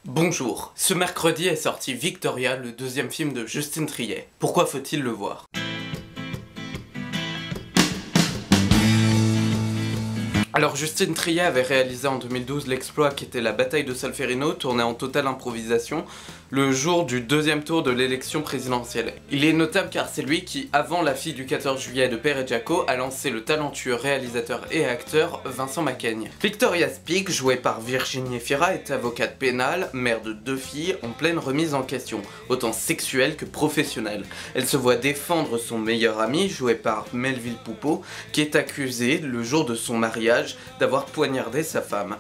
Bonjour, ce mercredi est sorti Victoria, le deuxième film de Justine Triet. Pourquoi faut-il le voir? Alors Justine Triet avait réalisé en 2012 l'exploit qui était la bataille de Solferino, tournée en totale improvisation, le jour du deuxième tour de l'élection présidentielle. Il est notable car c'est lui qui, avant La fille du 14 juillet de Pere Giaco, a lancé le talentueux réalisateur et acteur Vincent Macaigne. Victoria Speak, jouée par Virginie Efira, est avocate pénale, mère de 2 filles, en pleine remise en question, autant sexuelle que professionnelle. Elle se voit défendre son meilleur ami, joué par Melville Poupeau, qui est accusé, le jour de son mariage, d'avoir poignardé sa femme.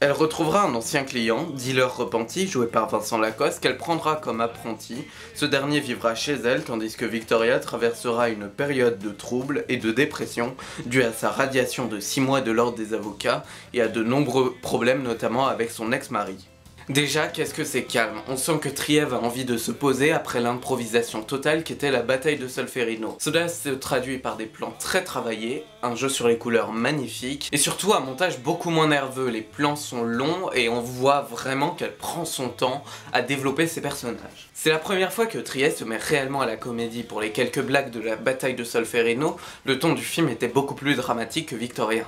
Elle retrouvera un ancien client, dealer repenti, joué par Vincent Lacoste, qu'elle prendra comme apprenti. Ce dernier vivra chez elle, tandis que Victoria traversera une période de troubles et de dépression due à sa radiation de 6 mois de l'ordre des avocats et à de nombreux problèmes, notamment avec son ex-mari. Déjà, qu'est-ce que c'est calme? On sent que Triet a envie de se poser après l'improvisation totale qu'était la bataille de Solferino. Cela se traduit par des plans très travaillés, un jeu sur les couleurs magnifique, et surtout un montage beaucoup moins nerveux. Les plans sont longs et on voit vraiment qu'elle prend son temps à développer ses personnages. C'est la première fois que Triet se met réellement à la comédie. Pour les quelques blagues de la bataille de Solferino, le ton du film était beaucoup plus dramatique que Victoria.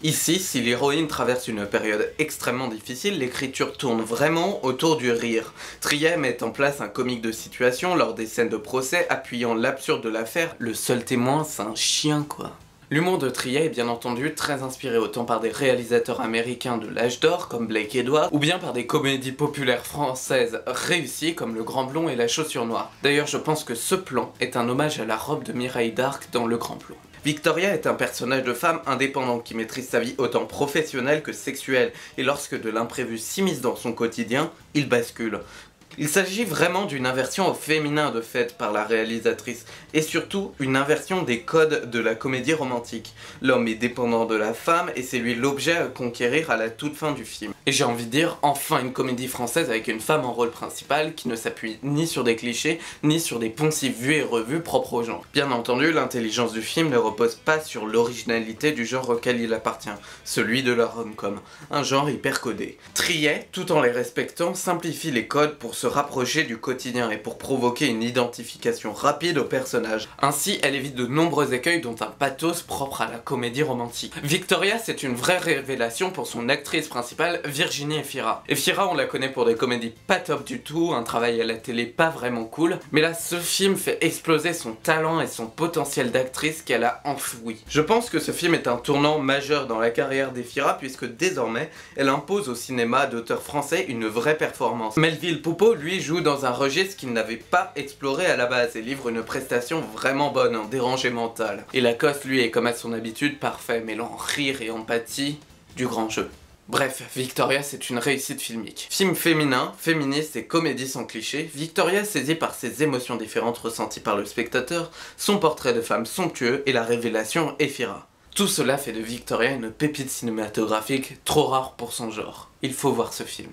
Ici, si l'héroïne traverse une période extrêmement difficile, l'écriture tourne vraiment autour du rire. Triet met en place un comique de situation lors des scènes de procès, appuyant l'absurde de l'affaire. Le seul témoin, c'est un chien quoi. L'humour de Triet est bien entendu très inspiré autant par des réalisateurs américains de l'âge d'or comme Blake Edwards, ou bien par des comédies populaires françaises réussies comme Le Grand Blond et La Chaussure Noire. D'ailleurs, je pense que ce plan est un hommage à la robe de Mireille d'Arc dans Le Grand Blond. Victoria est un personnage de femme indépendante qui maîtrise sa vie autant professionnelle que sexuelle, et lorsque de l'imprévu s'immisce dans son quotidien, il bascule. Il s'agit vraiment d'une inversion au féminin de fait par la réalisatrice, et surtout une inversion des codes de la comédie romantique. L'homme est dépendant de la femme et c'est lui l'objet à conquérir à la toute fin du film. Et j'ai envie de dire, enfin une comédie française avec une femme en rôle principal qui ne s'appuie ni sur des clichés, ni sur des poncifs vus et revus propres au genre. Bien entendu, l'intelligence du film ne repose pas sur l'originalité du genre auquel il appartient, celui de la rom-com, un genre hyper codé. Triet, tout en les respectant, simplifie les codes pour se rapprocher du quotidien et pour provoquer une identification rapide au personnage. Ainsi, elle évite de nombreux écueils dont un pathos propre à la comédie romantique. Victoria, c'est une vraie révélation pour son actrice principale, Virginie Efira. Efira, on la connaît pour des comédies pas top du tout, un travail à la télé pas vraiment cool, mais là, ce film fait exploser son talent et son potentiel d'actrice qu'elle a enfoui. Je pense que ce film est un tournant majeur dans la carrière d'Efira puisque désormais, elle impose au cinéma d'auteurs français une vraie performance. Melville Poupeau, lui, joue dans un registre qu'il n'avait pas exploré à la base et livre une prestation vraiment bonne, un dérangé mental. Et Lacoste, lui, est comme à son habitude parfait, mêlant rire et empathie du grand jeu. Bref, Victoria c'est une réussite filmique. Film féminin, féministe et comédie sans cliché, Victoria saisit par ses émotions différentes ressenties par le spectateur, son portrait de femme somptueux et la révélation Efira. Tout cela fait de Victoria une pépite cinématographique trop rare pour son genre. Il faut voir ce film.